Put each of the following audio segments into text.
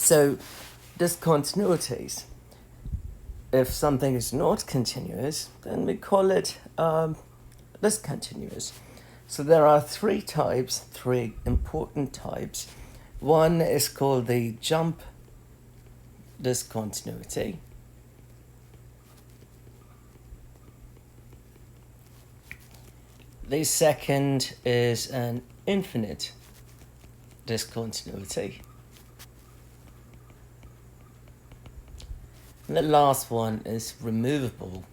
So discontinuities, if something is not continuous, then we call it discontinuous. So there are three important types. One is called the jump discontinuity. The second is an infinite discontinuity. And the last one is removable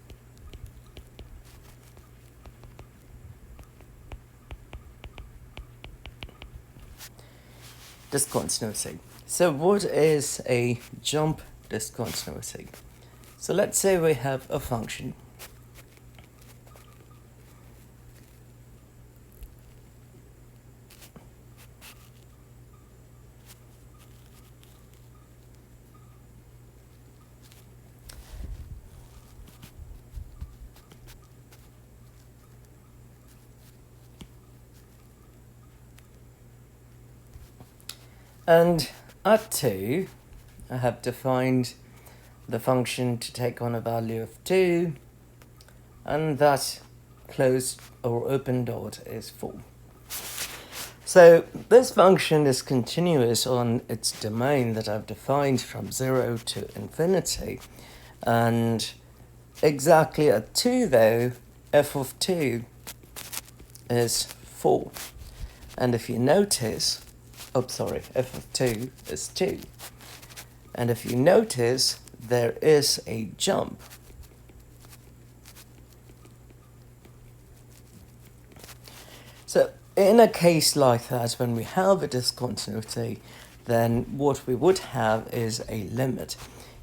discontinuity. So what is a jump discontinuity? So let's say we have a function and at 2 I have defined the function to take on a value of 2, and that closed or open dot is 4. So this function is continuous on its domain that I've defined from 0 to infinity, and exactly at 2 though, f of 2 is 4. And if you notice, f of 2 is 2. And if you notice, there is a jump. So in a case like that, when we have a discontinuity, then what we would have is a limit.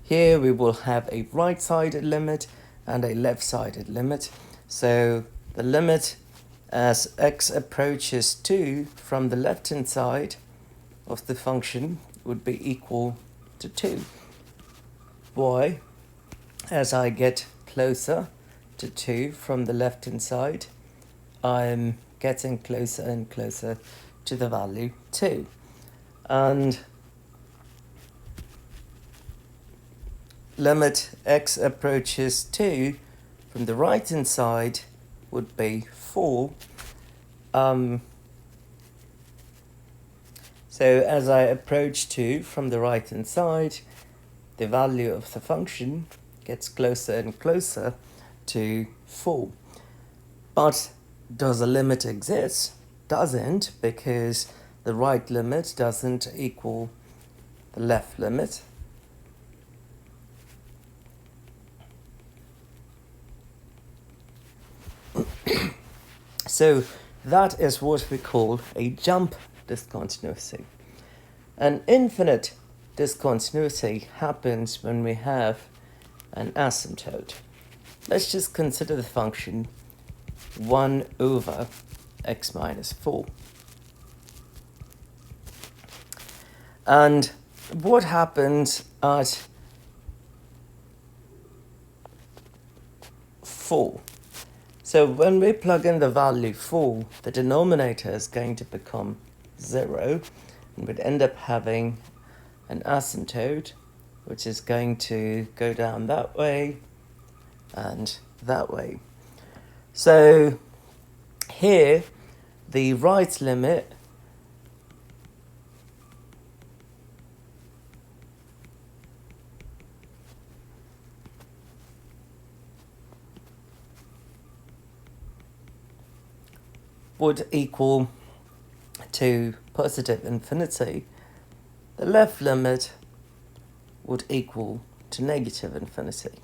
Here we will have a right-sided limit and a left-sided limit. So the limit as x approaches 2 from the left-hand side of the function would be equal to 2. Why? As I get closer to 2 from the left-hand side, I'm getting closer and closer to the value 2. And limit x approaches 2 from the right-hand side would be 4. So as I approach 2 from the right-hand side, the value of the function gets closer and closer to 4. But does a limit exist? Doesn't, because the right limit doesn't equal the left limit. So that is what we call a jump discontinuity. An infinite discontinuity happens when we have an asymptote. Let's just consider the function 1 over x minus 4. And what happens at 4? So when we plug in the value 4, the denominator is going to become 0, and we'd end up having an asymptote, which is going to go down that way and that way. So here, the right limit would equal to positive infinity. The left limit would equal to negative infinity.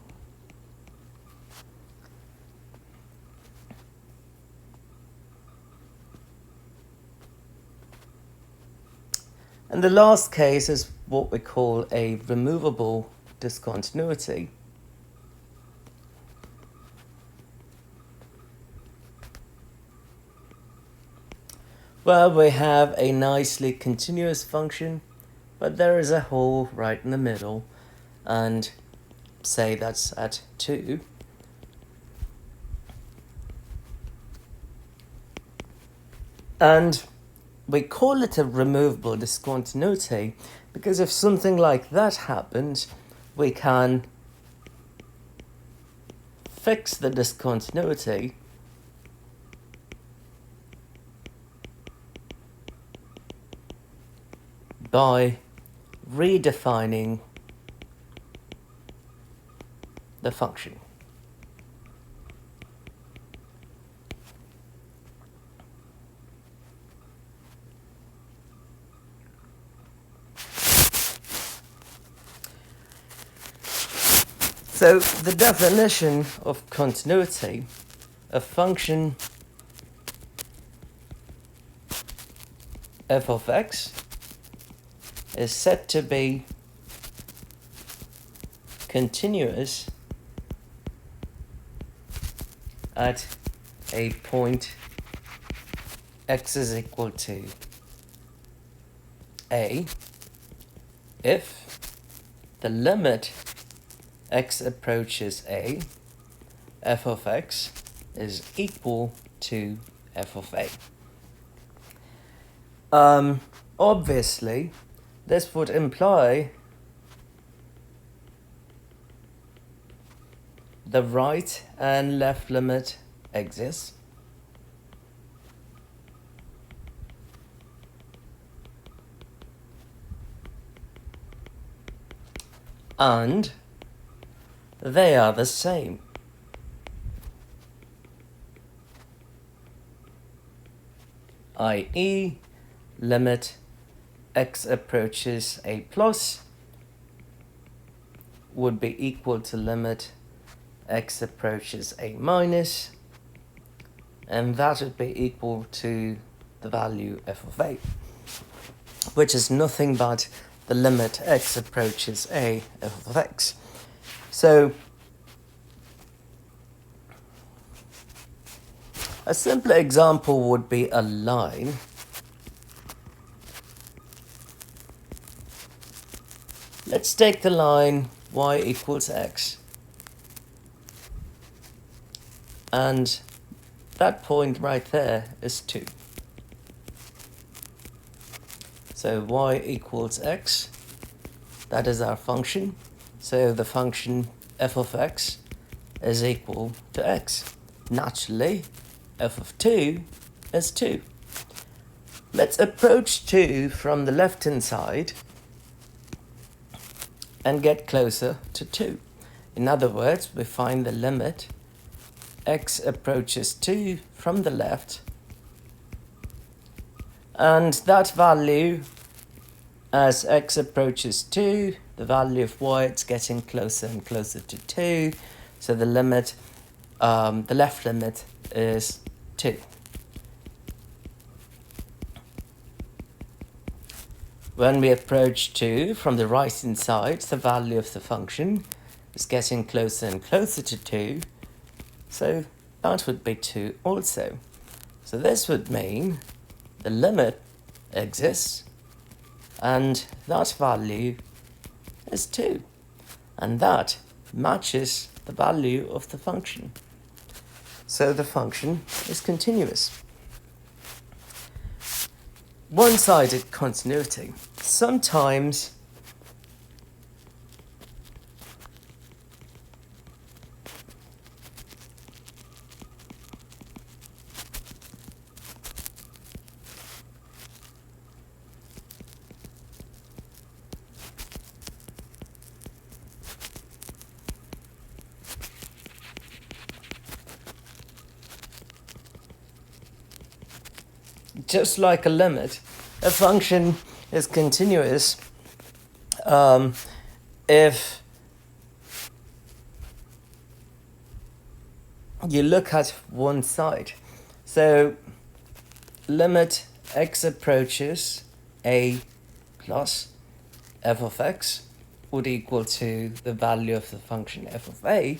And the last case is what we call a removable discontinuity. Well, we have a nicely continuous function, but there is a hole right in the middle, and say that's at 2. And we call it a removable discontinuity because if something like that happens, we can fix the discontinuity by redefining the function. So the definition of continuity, a function f of x is said to be continuous at a point x is equal to a if the limit x approaches a, f of x is equal to f of a. Obviously, this would imply the right and left limit exists. And they are the same. i.e., limit x approaches a plus would be equal to limit x approaches a minus, and that would be equal to the value f of a, which is nothing but the limit x approaches a f of x. So a simple example would be a line let's take the line y equals x, and that point right there is 2. So y equals x, that is our function. So the function f of x is equal to x. Naturally, f of 2 is 2. Let's approach 2 from the left-hand side and get closer to 2. In other words, we find the limit x approaches 2 from the left, and that value, as x approaches 2, the value of y, it's getting closer and closer to 2, so the limit, the left limit is 2. When we approach 2 from the right-hand side, the value of the function is getting closer and closer to 2, so that would be 2 also. So this would mean the limit exists, and that value is 2, and that matches the value of the function. So the function is continuous. One-sided continuity. Sometimes just like a limit, a function is continuous if you look at one side. So limit x approaches a plus f of x would equal to the value of the function f of a,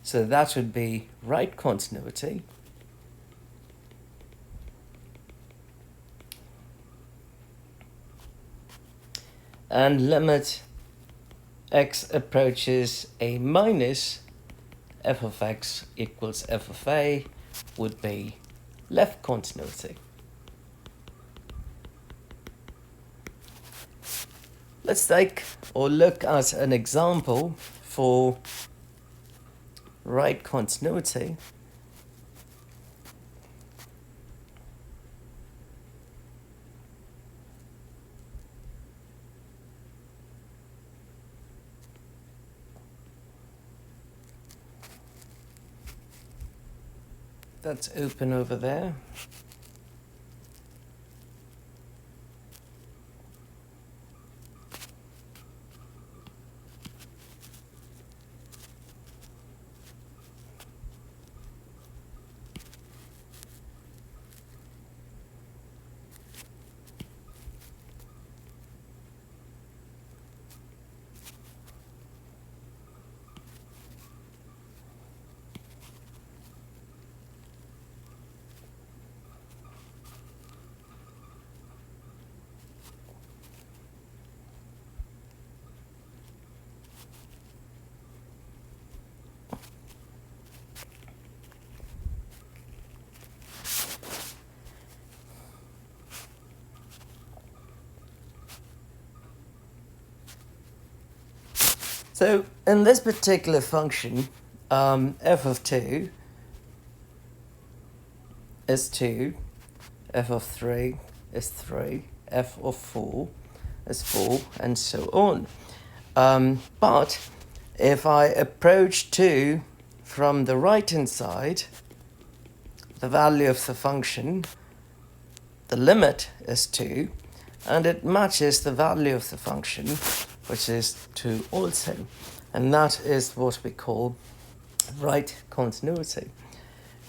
so that would be right continuity. And limit x approaches a minus f of x equals f of a would be left continuity. Let's take or look at an example for right continuity. That's open over there. So in this particular function, f of 2 is 2, f of 3 is 3, f of 4 is 4, and so on. But if I approach 2 from the right-hand side, the value of the function, the limit is 2, and it matches the value of the function, which is 2 also. And that is what we call right continuity.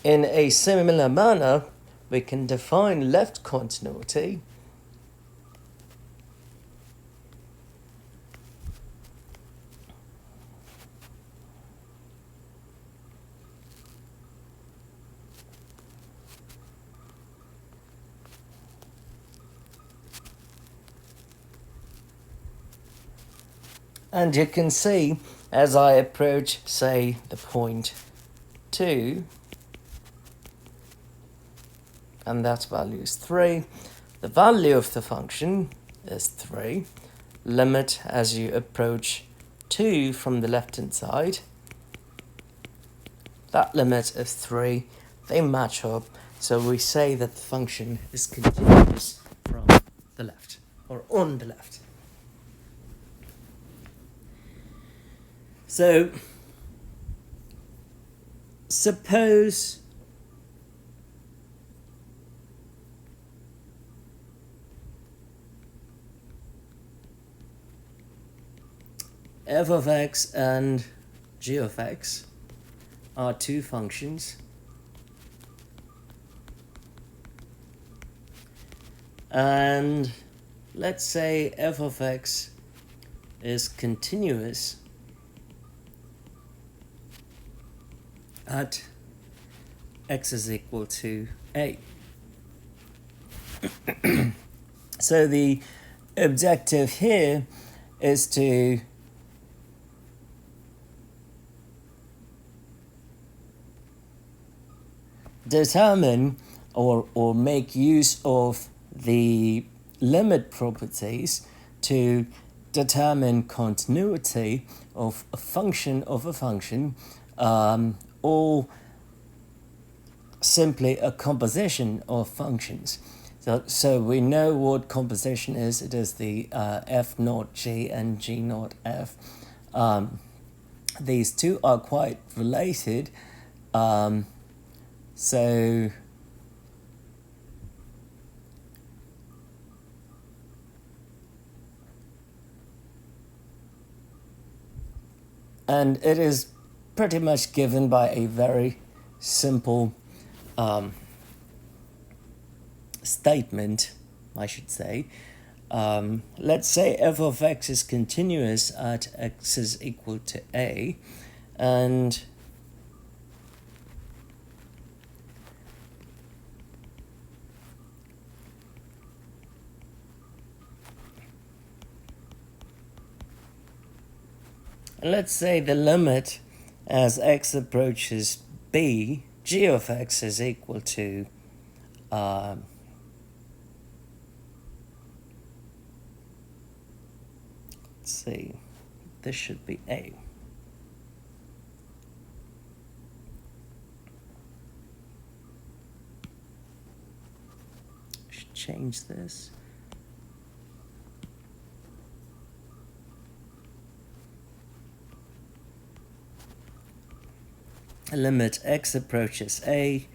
In a similar manner, we can define left continuity and you can see as I approach, say, the point 2, and that value is 3, the value of the function is 3, limit as you approach 2 from the left hand side, that limit is 3, they match up, so we say that the function is continuous from the left, or on the left. So, suppose f of x and g of x are two functions, and let's say f of x is continuous at x is equal to a. So the objective here is to determine or make use of the limit properties to determine continuity of a function or simply a composition of functions. So we know what composition is. It is the f naught g and g naught f. These two are quite related. So and it is pretty much given by a very simple statement, I should say. Let's say f of x is continuous at x is equal to a, and let's say the limit as x approaches b, g of x is equal to C. This should be A. Should change this. Limit x approaches A,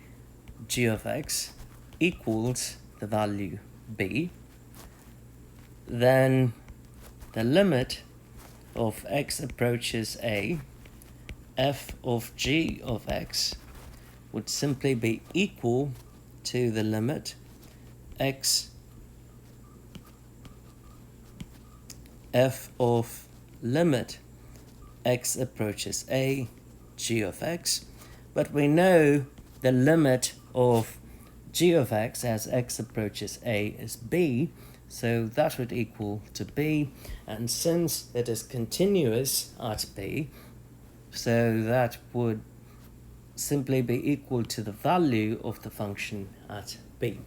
g of x equals the value b, then the limit of x approaches A, f of g of x would simply be equal to the limit x f of limit x approaches A, g of x, but we know the limit of g of x as x approaches A is b, so that would equal to b, and since it is continuous at b, so that would simply be equal to the value of the function at b.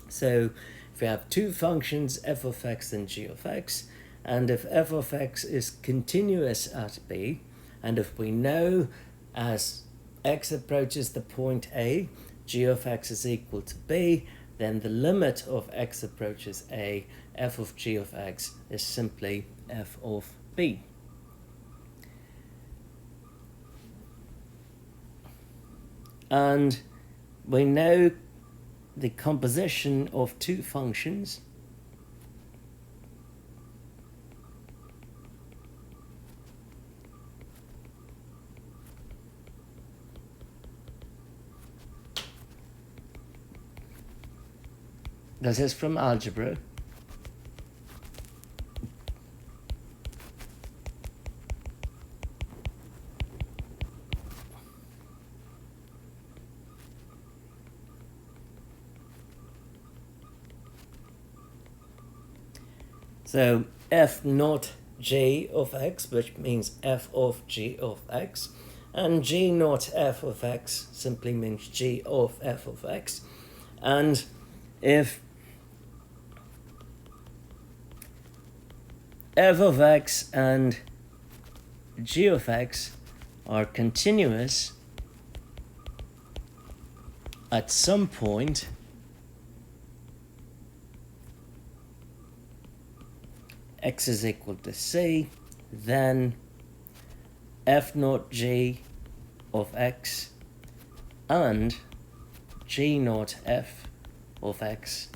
So if we have two functions, f of x and g of x, and if f of x is continuous at b, and if we know as x approaches the point A, g of x is equal to b, then the limit of x approaches A, f of g of x is simply f of b. And we know the composition of two functions. This is from algebra. So f naught g of x, which means f of g of x, and g naught f of x simply means g of f of x. And if f of x and g of x are continuous at some point, x is equal to c, then f naught g of x and g naught f of x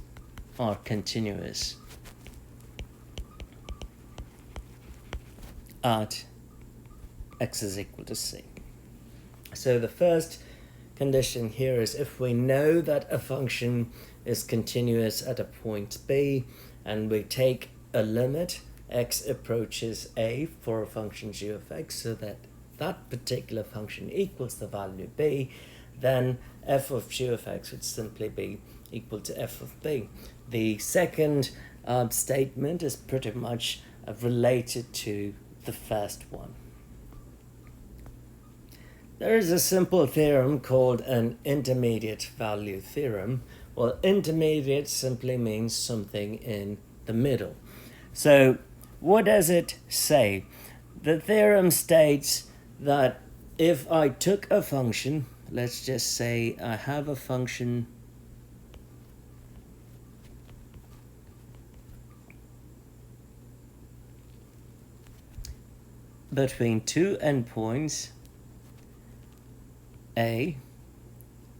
are continuous at x is equal to c. So the first condition here is if we know that a function is continuous at a point b, and we take a limit x approaches A for a function g of x, so that that particular function equals the value b, then f of g of x would simply be equal to f of b. The second statement is pretty much related to the first one. There is a simple theorem called an intermediate value theorem. Well, intermediate simply means something in the middle. So what does it say? The theorem states that if I took a function, let's just say I have a function between two endpoints A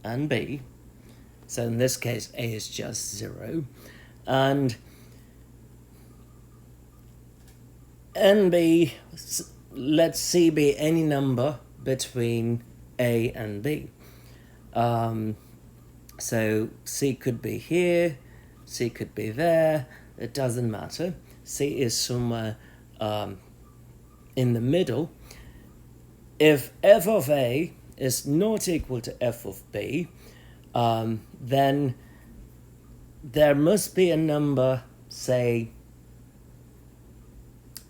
and B, so in this case A is just 0, and NB, let C be any number between A and B. So C could be here, C could be there, it doesn't matter. C is somewhere in the middle. If f of A is not equal to f of B, then there must be a number, say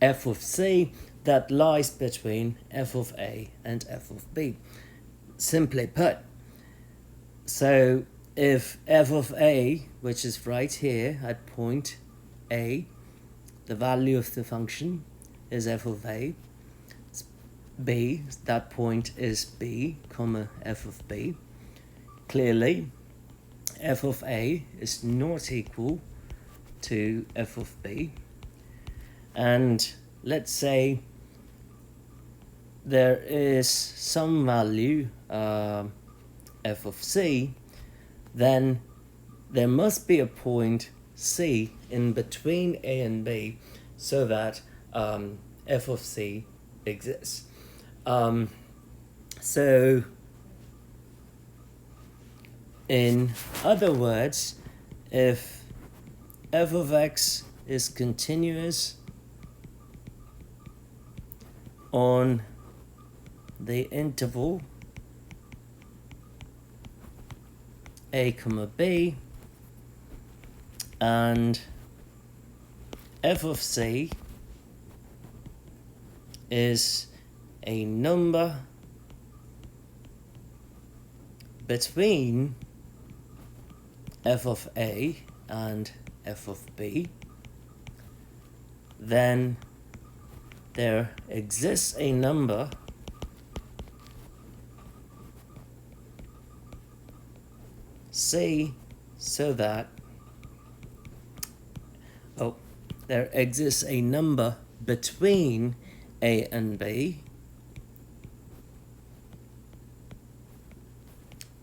f of C, that lies between f of A and f of B. Simply put, so if f of A, which is right here at point A, the value of the function, is f of a, b, that point is b, comma f of b. Clearly, f of a is not equal to f of b. And let's say there is some value f of c, then there must be a point c in between a and b so that f of c exists. So in other words, if f of x is continuous on the interval a comma b, and f of c is a number between f of a and f of b, then there exists a number c so that there exists a number between a and b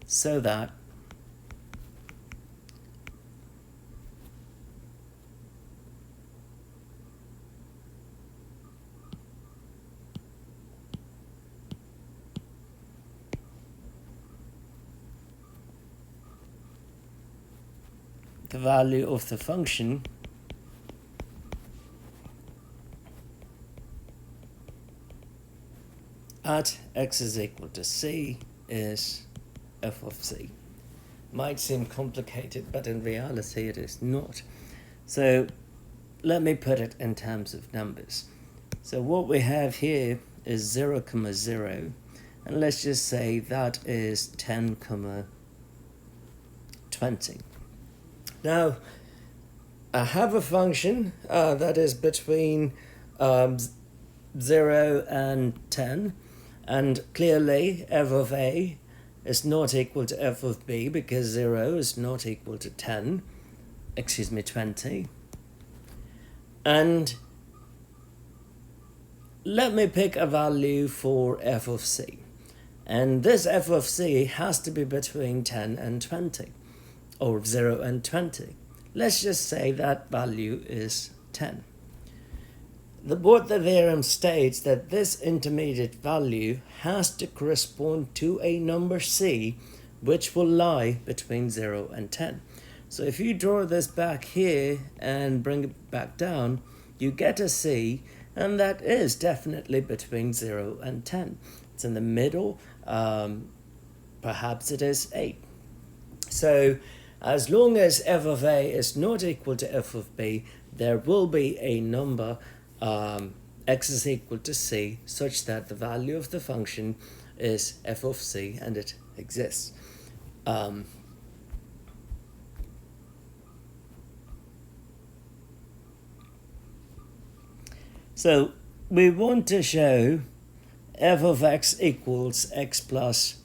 so that the value of the function at x is equal to c is f of c. Might seem complicated, but in reality it is not. So let me put it in terms of numbers. So what we have here is 0, 0, and let's just say that is 10, 20. Now, I have a function that is between 0 and 10, and clearly f of a is not equal to f of b because 0 is not equal to 20. And let me pick a value for f of c. And this f of c has to be between 10 and 20, or 0 and 20. Let's just say that value is 10. What the theorem states that this intermediate value has to correspond to a number c which will lie between 0 and 10. So if you draw this back here and bring it back down, you get a c, and that is definitely between 0 and 10. It's in the middle, perhaps it is 8. So as long as f of a is not equal to f of b, there will be a number x is equal to c such that the value of the function is f of c and it exists. So we want to show f of x equals x plus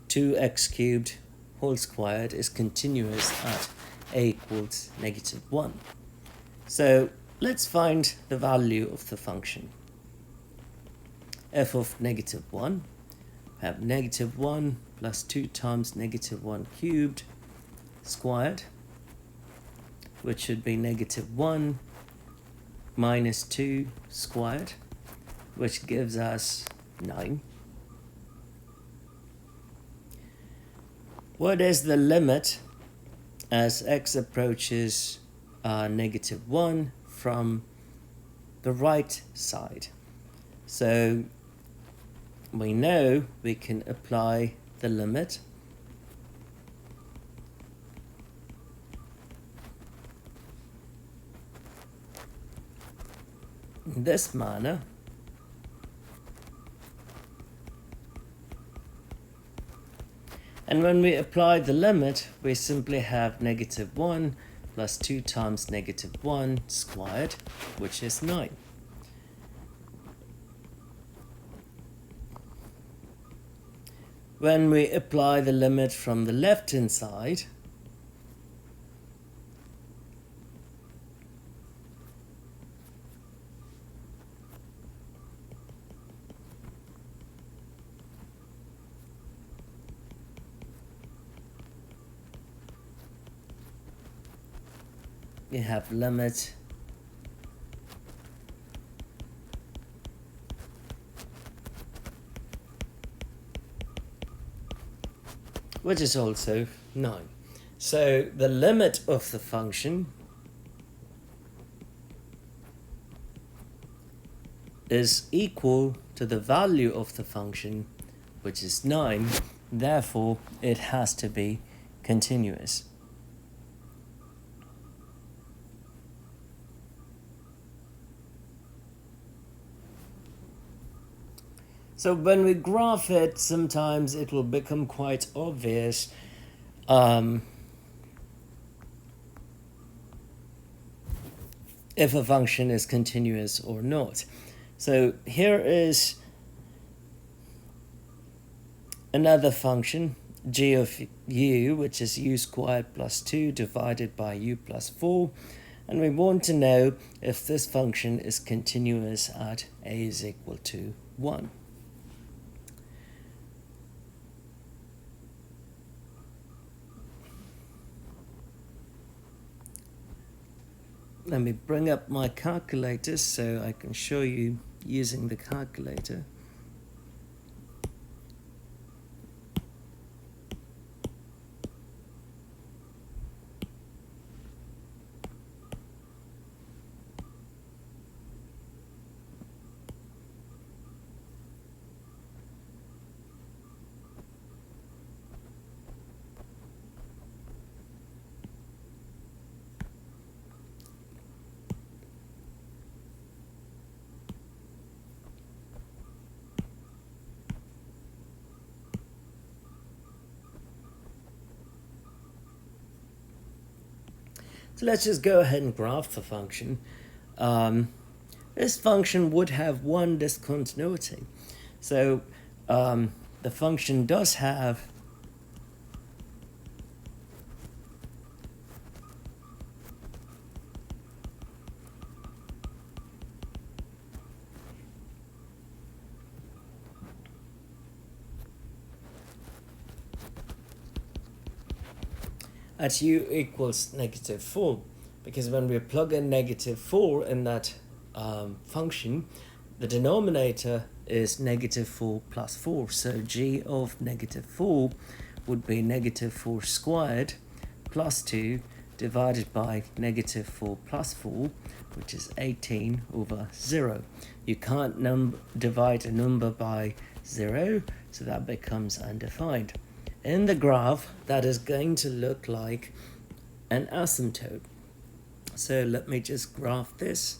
2x cubed whole squared is continuous at a equals -1. So let's find the value of the function. F of -1, we have -1 plus 2 times -1 cubed squared, which should be -1 minus 2 squared, which gives us 9. What is the limit as x approaches -1 from the right side? So we know we can apply the limit in this manner. And when we apply the limit, we simply have -1 plus 2 times -1 squared, which is 9. when we apply the limit from the left-hand side, we have limit which is also 9. So the limit of the function is equal to the value of the function, which is 9. Therefore, it has to be continuous. So when we graph it, sometimes it will become quite obvious if a function is continuous or not. So here is another function, g of u, which is u squared plus 2 divided by u plus 4. And we want to know if this function is continuous at a is equal to 1. Let me bring up my calculator so I can show you using the calculator. So let's just go ahead and graph the function. This function would have one discontinuity. So the function does have at u equals -4, because when we plug in -4 in that function, the denominator is -4 plus 4. So g of -4 would be -4 squared plus 2 divided by -4 plus 4, which is 18 over 0. You can't divide a number by 0, so that becomes undefined. In the graph, that is going to look like an asymptote. So let me just graph this.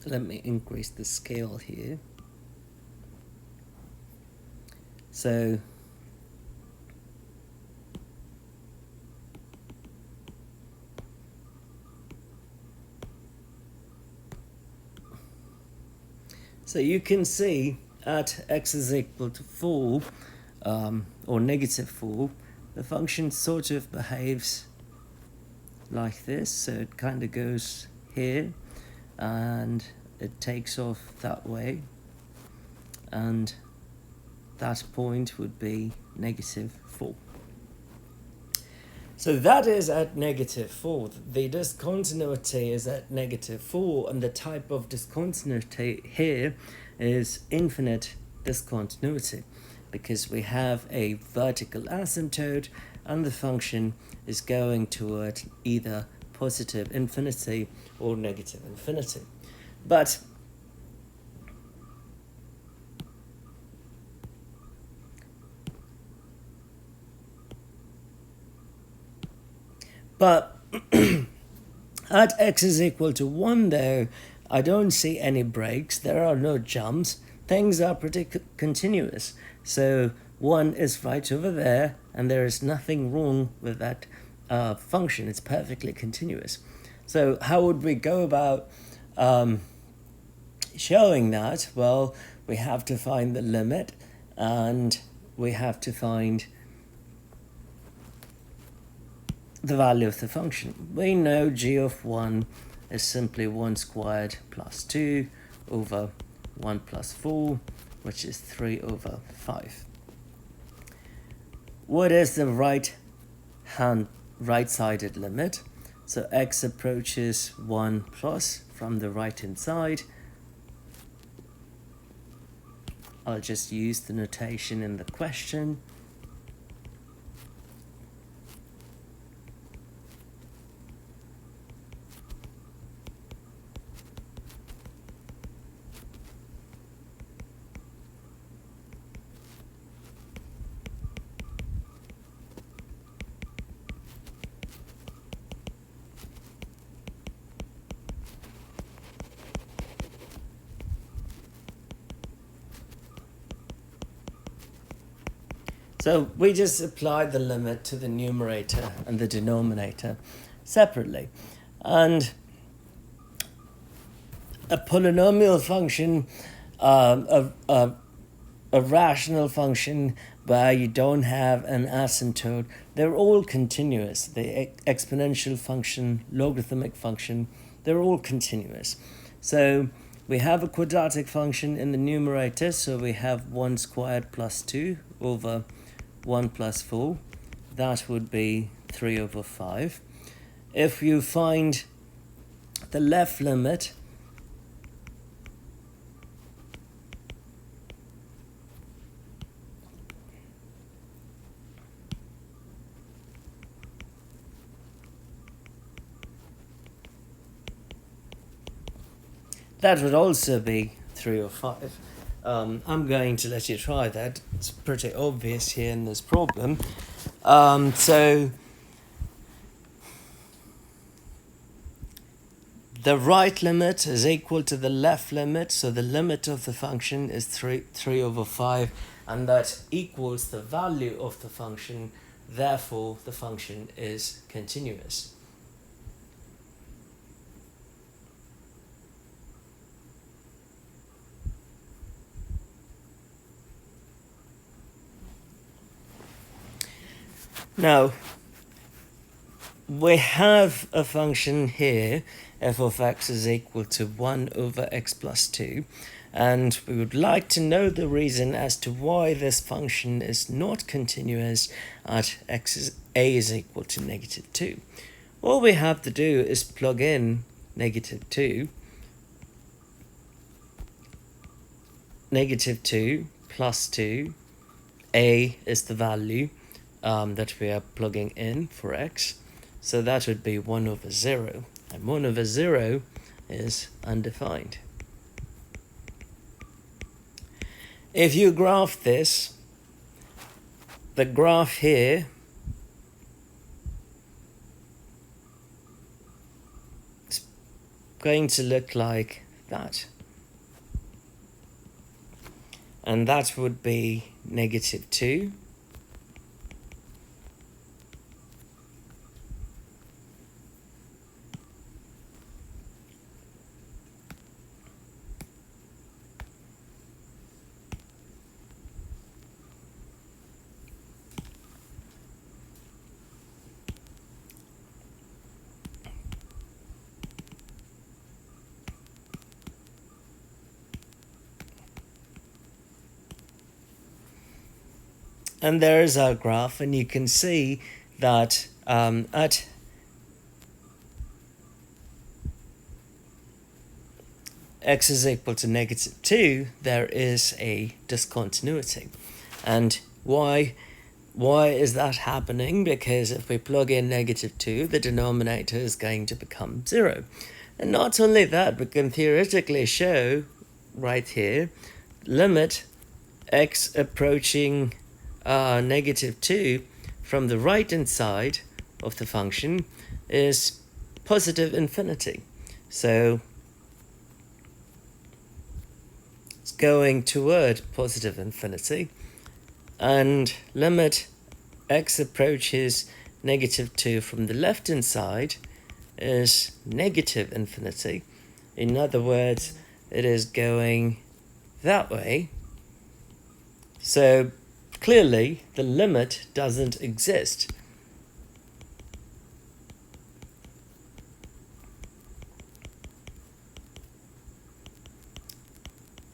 Let me increase the scale here. So you can see at x is equal to 4 or -4, the function sort of behaves like this. So it kind of goes here and it takes off that way, and that point would be -4. So that is at -4. The discontinuity is at -4, and the type of discontinuity here is infinite discontinuity, because we have a vertical asymptote and the function is going toward either positive infinity or negative infinity. But at x is equal to 1 though, I don't see any breaks, there are no jumps, things are pretty continuous. So 1 is right over there and there is nothing wrong with that function, it's perfectly continuous. So how would we go about showing that? Well, we have to find the limit and we have to find the value of the function. We know g of 1 is simply 1 squared plus 2 over 1 plus 4, which is 3 over 5. What is the right-sided limit? So x approaches 1 plus from the right-hand side. I'll just use the notation in the question. So we just apply the limit to the numerator and the denominator separately. And a polynomial function, a rational function where you don't have an asymptote, they're all continuous. The exponential function, logarithmic function, they're all continuous. So we have a quadratic function in the numerator, so we have 1 squared plus 2 over 1 plus 4, that would be 3 over 5. If you find the left limit, that would also be 3 or 5. I'm going to let you try that. It's pretty obvious here in this problem. So the right limit is equal to the left limit, so the limit of the function is 3 over 5, and that equals the value of the function, therefore the function is continuous. Now, we have a function here, f of x is equal to 1 over x plus 2, and we would like to know the reason as to why this function is not continuous at a is equal to negative 2. All we have to do is plug in negative 2 plus 2, a is the value that we are plugging in for x, so that would be 1 over 0, and 1 over 0 is undefined. If you graph this, the graph here is going to look like that, and that would be negative 2, and there is our graph, and you can see that at x is equal to negative 2, there is a discontinuity. And why is that happening? Because if we plug in -2, the denominator is going to become 0. And not only that, we can theoretically show right here, limit x approaching -2 from the right-hand side of the function is positive infinity. So it's going toward positive infinity, and limit x approaches -2 from the left-hand side is negative infinity. In other words, it is going that way. So clearly the limit doesn't exist.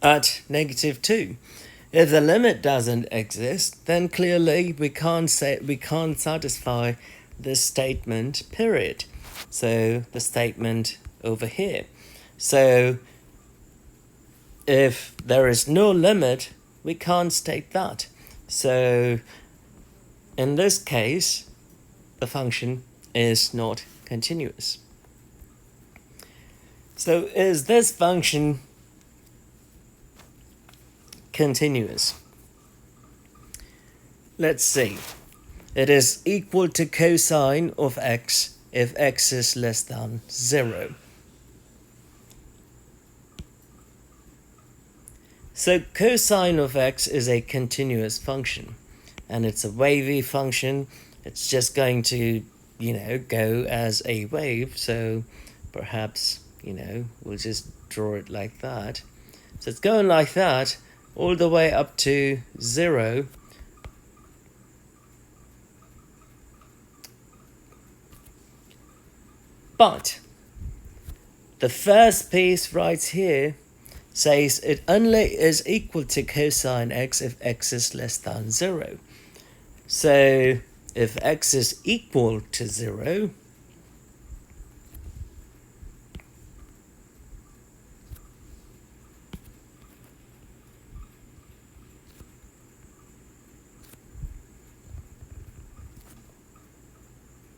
At -2. If the limit doesn't exist, then clearly we can't satisfy this statement, period. So the statement over here. So if there is no limit, we can't state that. So in this case, the function is not continuous. So is this function continuous? Let's see. It is equal to cosine of x if x is less than 0. So cosine of x is a continuous function, and it's a wavy function. It's just going to, go as a wave. So perhaps, we'll just draw it like that. So it's going like that all the way up to 0. But the first piece right here says it only is equal to cosine x if x is less than 0. So if x is equal to 0,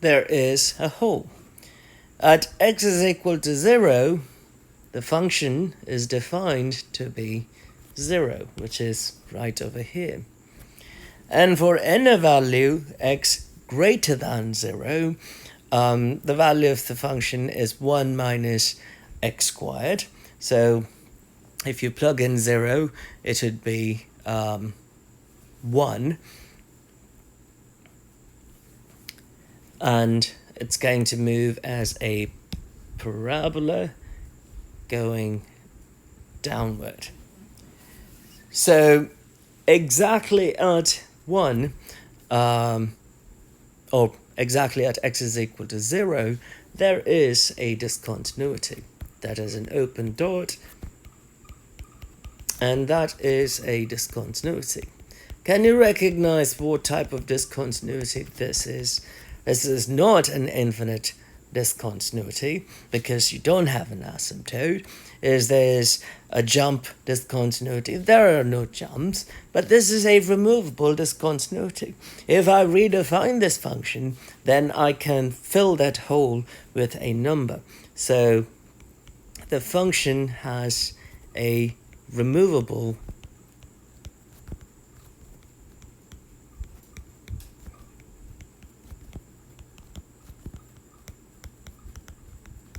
there is a hole. At x is equal to 0, the function is defined to be 0, which is right over here. And for any value x greater than 0, the value of the function is 1 minus x squared. So if you plug in 0, it would be 1. And it's going to move as a parabola going downward. So exactly at 1, or exactly at x is equal to 0, there is a discontinuity. That is an open dot, and that is a discontinuity. Can you recognize what type of discontinuity this is? This is not an infinite discontinuity because you don't have an asymptote. There's a jump discontinuity. There are no jumps, but this is a removable discontinuity. If I redefine this function, then I can fill that hole with a number. So the function has a removable